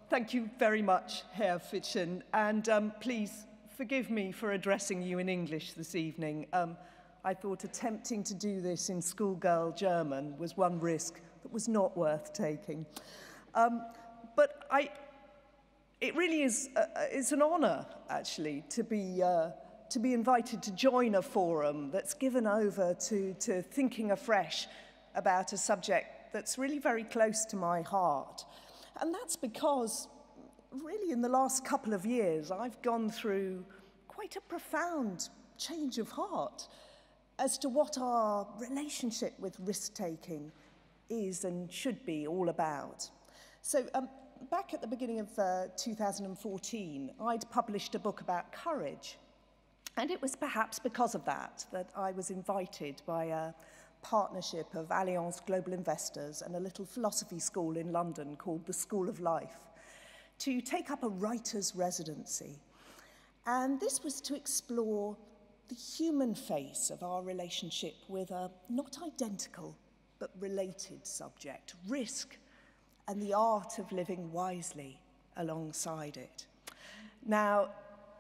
Thank you very much, Herr Fitschen, and please forgive me for addressing you in English this evening. I thought attempting to do this in schoolgirl German was one risk that was not worth taking. But it really is it's an honour, actually, to be invited to join a forum that's given over to thinking afresh about a subject that's really very close to my heart. And that's because, really, in the last couple of years, I've gone through quite a profound change of heart as to what our relationship with risk-taking is and should be all about. So, back at the beginning of 2014, I'd published a book about courage. And it was perhaps because of that I was invited by a partnership of Allianz Global Investors and a little philosophy school in London called the School of Life to take up a writer's residency. And this was to explore the human face of our relationship with a not identical but related subject, risk, and the art of living wisely alongside it. Now,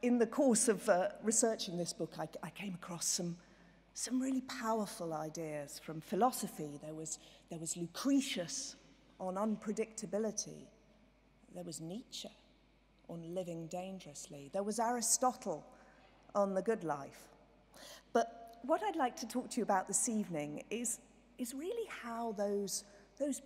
in the course of researching this book, I came across some really powerful ideas from philosophy. There was Lucretius on unpredictability. There was Nietzsche on living dangerously. There was Aristotle on the good life. But what I'd like to talk to you about this evening is really how those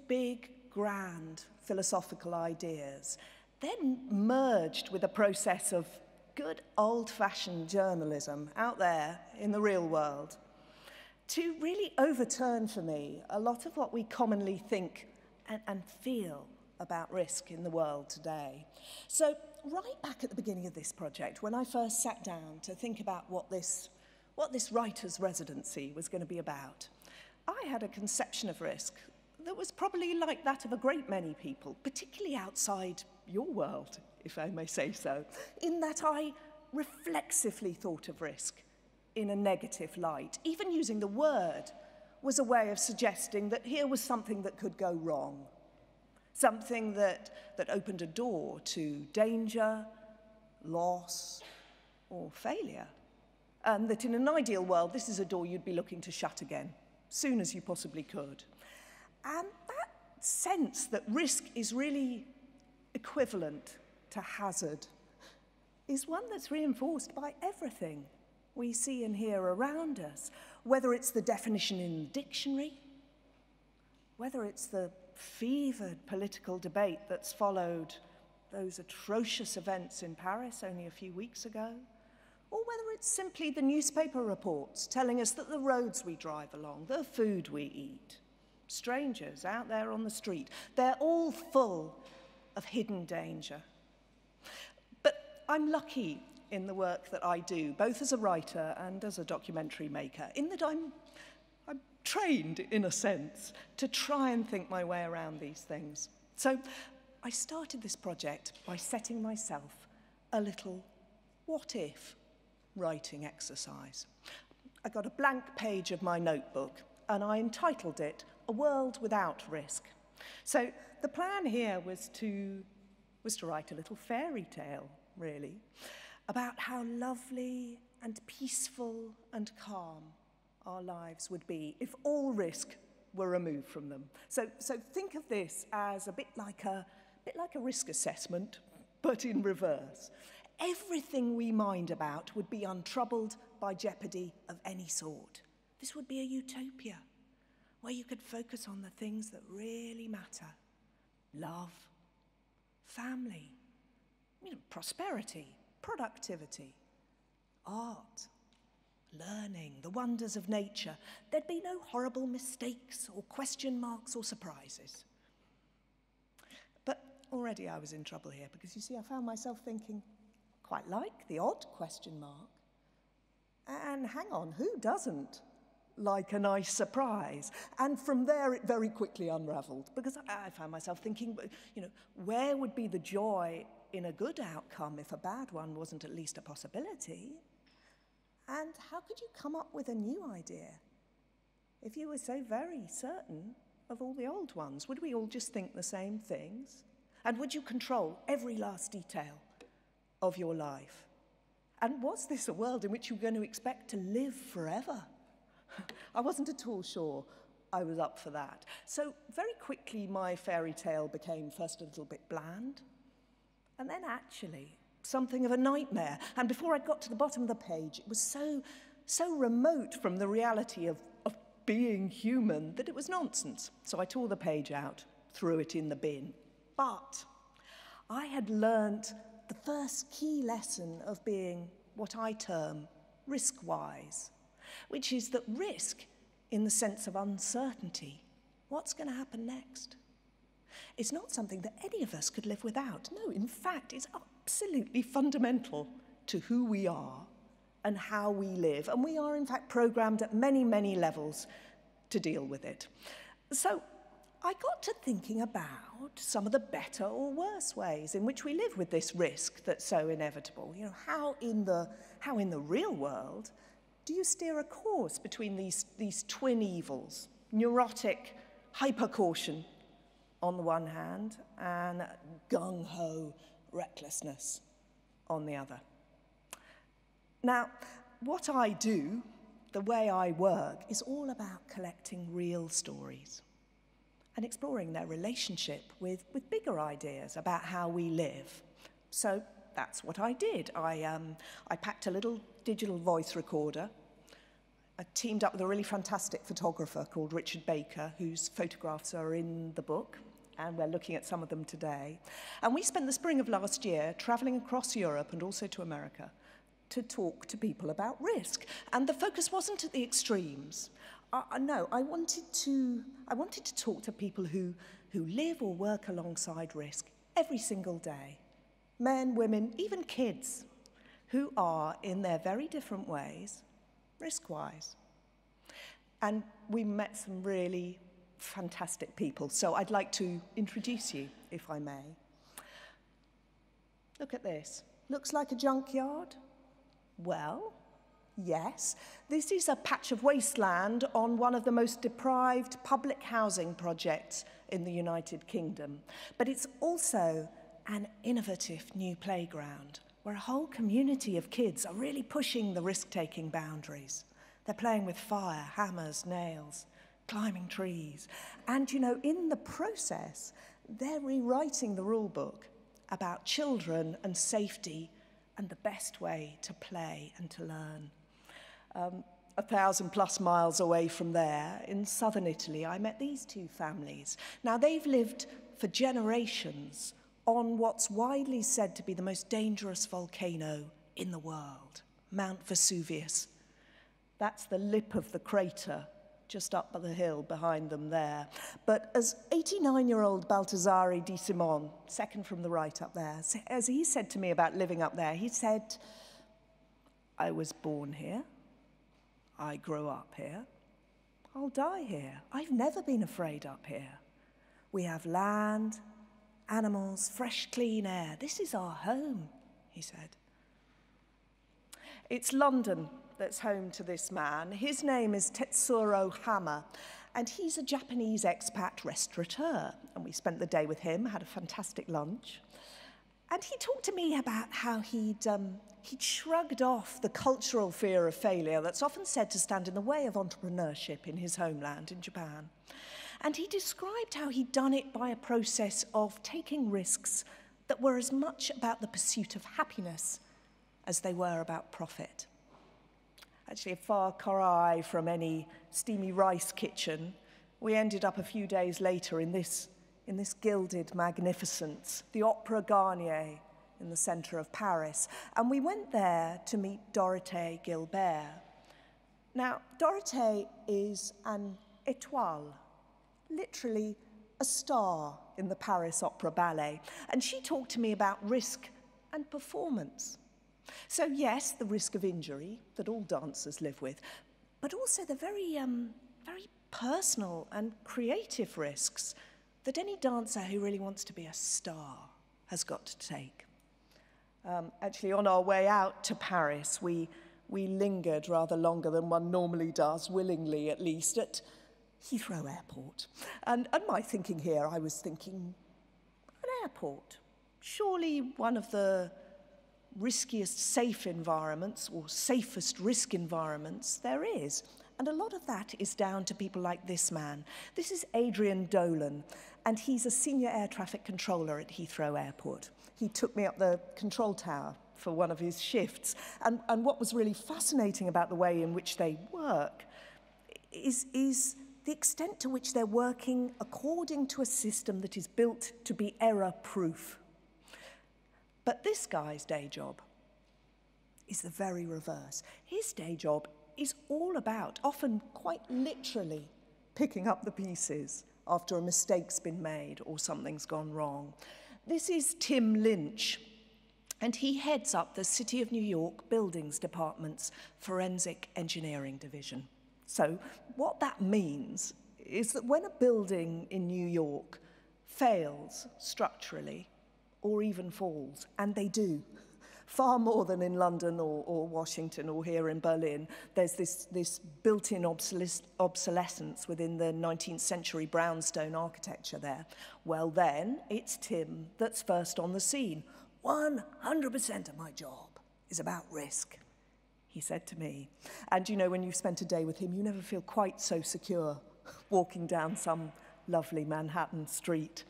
big, grand philosophical ideas then merged with a process of good old-fashioned journalism out there in the real world to really overturn for me a lot of what we commonly think and feel about risk in the world today. So right back at the beginning of this project, when I first sat down to think about what this writer's residency was going to be about, I had a conception of risk that was probably like that of a great many people, particularly outside your world, if I may say so, in that I reflexively thought of risk in a negative light. Even using the word was a way of suggesting that here was something that could go wrong, something that opened a door to danger, loss, or failure, and that in an ideal world, this is a door you'd be looking to shut again, soon as you possibly could. And that sense that risk is really equivalent to hazard is one that's reinforced by everything we see and hear around us, whether it's the definition in the dictionary, whether it's the fevered political debate that's followed those atrocious events in Paris only a few weeks ago, or whether it's simply the newspaper reports telling us that the roads we drive along, the food we eat, strangers out there on the street, they're all full of hidden danger. But I'm lucky in the work that I do, both as a writer and as a documentary maker, in that I'm trained, in a sense, to try and think my way around these things. So I started this project by setting myself a little what-if writing exercise. I got a blank page of my notebook and I entitled it A World Without Risk. So the plan here was to write a little fairy tale, really, about how lovely and peaceful and calm our lives would be if all risk were removed from them. So think of this as a bit like a risk assessment, but in reverse. Everything we mind about would be untroubled by jeopardy of any sort. This would be a utopia where you could focus on the things that really matter. Love, family, prosperity, productivity, art, learning, the wonders of nature. There'd be no horrible mistakes or question marks or surprises. But already I was in trouble here because, you see, I found myself thinking, quite like the odd question mark. And hang on, who doesn't like a nice surprise? And from there, it very quickly unraveled because I found myself thinking, where would be the joy in a good outcome if a bad one wasn't at least a possibility? And how could you come up with a new idea if you were so very certain of all the old ones? Would we all just think the same things? And would you control every last detail of your life? And was this a world in which you were going to expect to live forever? I wasn't at all sure I was up for that. So very quickly my fairy tale became first a little bit bland, and then actually something of a nightmare. And before I got to the bottom of the page, it was so remote from the reality of being human that it was nonsense. So I tore the page out, threw it in the bin. But I had learnt the first key lesson of being what I term risk wise, which is that risk, in the sense of uncertainty, what's going to happen next, is not something that any of us could live without. No, in fact, it's absolutely fundamental to who we are and how we live. And we are, in fact, programmed at many, many levels to deal with it. So I got to thinking about some of the better or worse ways in which we live with this risk that's so inevitable. You know, how in the real world do you steer a course between these twin evils, neurotic hyper-caution on the one hand and gung-ho recklessness on the other? Now, what I do, the way I work, is all about collecting real stories and exploring their relationship with bigger ideas about how we live. So that's what I did. I packed a little digital voice recorder. I teamed up with a really fantastic photographer called Richard Baker, whose photographs are in the book, and we're looking at some of them today. And we spent the spring of last year traveling across Europe and also to America to talk to people about risk. And the focus wasn't at the extremes. No, I wanted to talk to people who live or work alongside risk every single day. Men, women, even kids, who are, in their very different ways, risk-wise. And we met some really fantastic people, so I'd like to introduce you, if I may. Look at this. Looks like a junkyard? Well, yes. This is a patch of wasteland on one of the most deprived public housing projects in the United Kingdom. But it's also an innovative new playground where a whole community of kids are really pushing the risk-taking boundaries. They're playing with fire, hammers, nails, climbing trees. And, you know, in the process, they're rewriting the rule book about children and safety and the best way to play and to learn. 1,000+ miles away from there, in southern Italy, I met these two families. Now, they've lived for generations on what's widely said to be the most dangerous volcano in the world, Mount Vesuvius. That's the lip of the crater just up the hill behind them there. But as 89-year-old Baltasare Di Simon, second from the right up there, as he said to me about living up there, he said, I was born here, I grew up here, I'll die here. I've never been afraid up here. We have land, animals, fresh, clean air. This is our home, he said. It's London that's home to this man. His name is Tetsuro Hama, and he's a Japanese expat restaurateur. And we spent the day with him, had a fantastic lunch. And he talked to me about how he'd shrugged off the cultural fear of failure that's often said to stand in the way of entrepreneurship in his homeland in Japan. And he described how he'd done it by a process of taking risks that were as much about the pursuit of happiness as they were about profit. Actually, a far cry from any steamy rice kitchen. We ended up a few days later in this gilded magnificence, the Opera Garnier in the centre of Paris. And we went there to meet Dorothée Gilbert. Now, Dorothée is an étoile, literally a star in the Paris Opera Ballet. And she talked to me about risk and performance. So yes, the risk of injury that all dancers live with, but also the very personal and creative risks that any dancer who really wants to be a star has got to take. Actually, on our way out to Paris, we lingered rather longer than one normally does, willingly at least, at Heathrow Airport. And my thinking here, I was thinking, an airport. Surely one of the riskiest safe environments, or safest risk environments there is. And a lot of that is down to people like this man. This is Adrian Dolan, and he's a senior air traffic controller at Heathrow Airport. He took me up the control tower for one of his shifts. And what was really fascinating about the way in which they work is the extent to which they're working according to a system that is built to be error-proof. But this guy's day job is the very reverse. His day job is all about, often quite literally, picking up the pieces after a mistake's been made or something's gone wrong. This is Tim Lynch, and he heads up the City of New York Buildings Department's Forensic Engineering Division. So what that means is that when a building in New York fails structurally, or even falls, and they do, far more than in London or Washington or here in Berlin, there's this built-in obsolescence within the 19th century brownstone architecture there. Well then, it's Tim that's first on the scene. 100% of my job is about risk, he said to me. And you know, when you've spent a day with him, you never feel quite so secure walking down some lovely Manhattan street.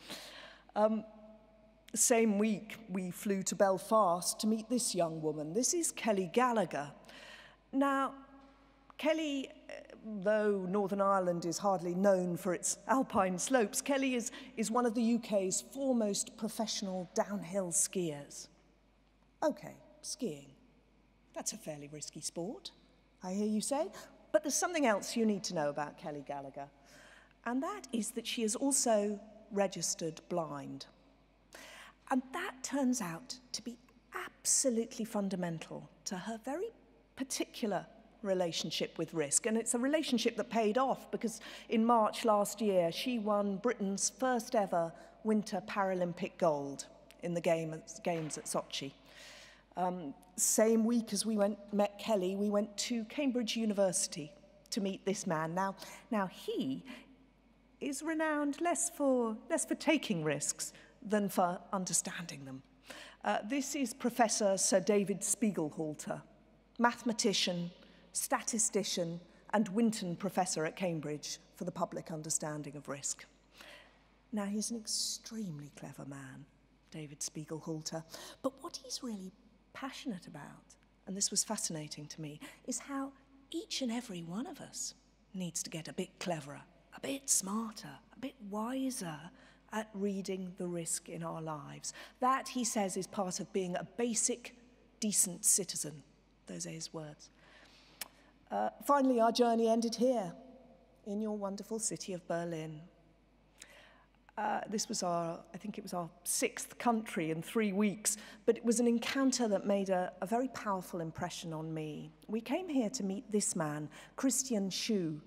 Same week, we flew to Belfast to meet this young woman. This is Kelly Gallagher. Now, Kelly, though Northern Ireland is hardly known for its alpine slopes, Kelly is one of the UK's foremost professional downhill skiers. Okay, skiing. That's a fairly risky sport, I hear you say. But there's something else you need to know about Kelly Gallagher, and that is that she is also registered blind. And that turns out to be absolutely fundamental to her very particular relationship with risk. And it's a relationship that paid off because in March last year, she won Britain's first ever Winter Paralympic gold in the games at Sochi. Same week as we met Kelly, we went to Cambridge University to meet this man. Now he is renowned less for taking risks than for understanding them. This is Professor Sir David Spiegelhalter, mathematician, statistician, and Winton Professor at Cambridge for the public understanding of risk. Now, he's an extremely clever man, David Spiegelhalter, but what he's really passionate about, and this was fascinating to me, is how each and every one of us needs to get a bit cleverer, a bit smarter, a bit wiser at reading the risk in our lives. That, he says, is part of being a basic, decent citizen. Those are his words. Finally, our journey ended here, in your wonderful city of Berlin. This was I think it was our 6th country in 3 weeks, but it was an encounter that made a very powerful impression on me. We came here to meet this man, Christian Schuh.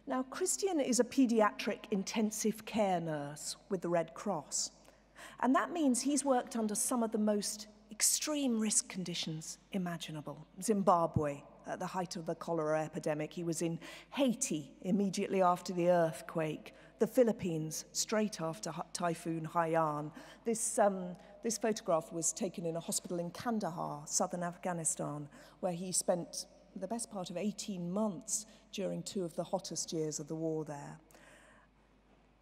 Now, Christian is a pediatric intensive care nurse with the Red Cross. And that means he's worked under some of the most extreme risk conditions imaginable. Zimbabwe, at the height of the cholera epidemic. He was in Haiti immediately after the earthquake. The Philippines, straight after Typhoon Haiyan. This photograph was taken in a hospital in Kandahar, southern Afghanistan, where he spent the best part of 18 months during 2 of the hottest years of the war there.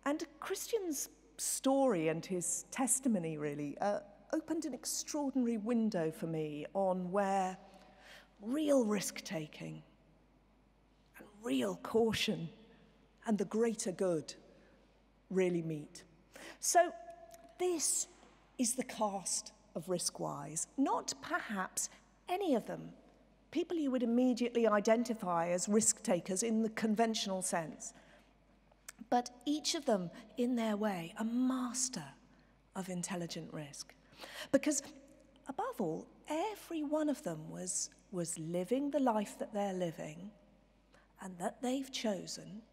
And Christian's story and his testimony really opened an extraordinary window for me on where real risk-taking and real caution and the greater good really meet. So this is the cast of Risk Wise, not perhaps any of them people you would immediately identify as risk-takers in the conventional sense, but each of them, in their way, a master of intelligent risk. Because, above all, every one of them was living the life that they're living, and that they've chosen,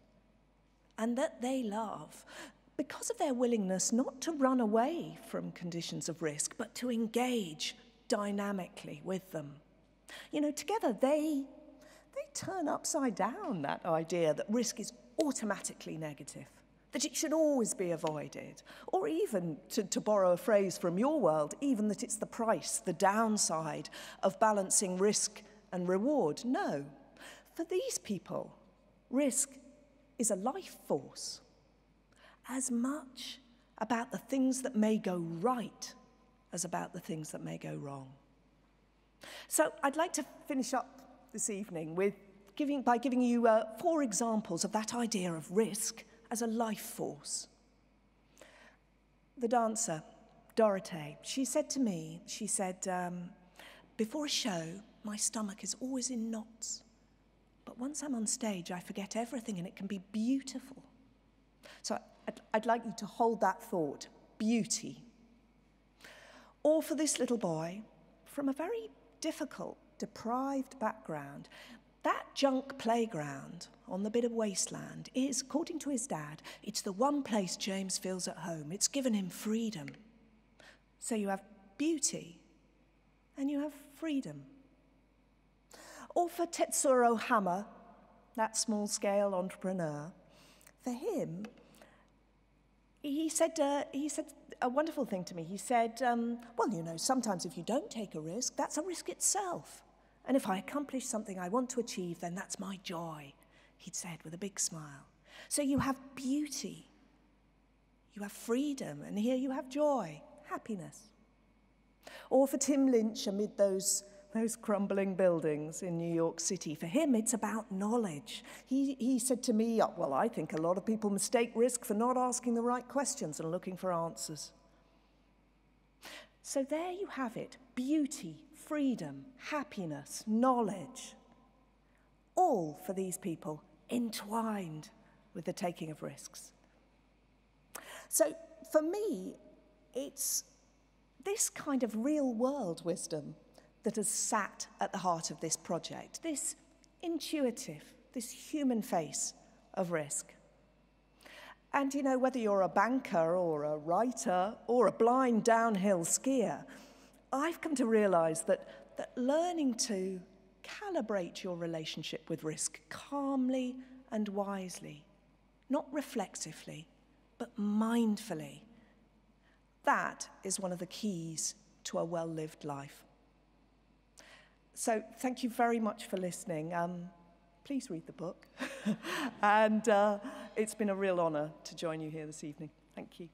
and that they love, because of their willingness not to run away from conditions of risk, but to engage dynamically with them. You know, together they turn upside down that idea that risk is automatically negative. that it should always be avoided, or even, to borrow a phrase from your world, even that it's the price, the downside of balancing risk and reward. No. For these people, risk is a life force, as much about the things that may go right as about the things that may go wrong. So I'd like to finish up this evening by giving you 4 examples of that idea of risk as a life force. The dancer, Dorothée, she said to me, before a show, my stomach is always in knots. But once I'm on stage, I forget everything and it can be beautiful. So I'd like you to hold that thought, beauty. Or for this little boy, from a very difficult, deprived background, that junk playground on the bit of wasteland is, according to his dad, it's the one place James feels at home. It's given him freedom. So you have beauty and you have freedom. Or for Tetsuro Hammer, that small-scale entrepreneur, for him, he said a wonderful thing to me. He said, well, you know, sometimes if you don't take a risk, that's a risk itself. And if I accomplish something I want to achieve, then that's my joy, he'd said with a big smile. So you have beauty, you have freedom, and here you have joy, happiness. Or for Tim Lynch, amid those crumbling buildings in New York City, for him it's about knowledge. He said to me, well, I think a lot of people mistake risk for not asking the right questions and looking for answers. So there you have it, beauty, freedom, happiness, knowledge, all for these people entwined with the taking of risks. So for me, it's this kind of real-world wisdom that has sat at the heart of this project, this intuitive, this human face of risk. And you know, whether you're a banker or a writer or a blind downhill skier, I've come to realize that learning to calibrate your relationship with risk calmly and wisely, not reflexively, but mindfully, that is one of the keys to a well-lived life. So thank you very much for listening. Please read the book. And it's been a real honor to join you here this evening. Thank you.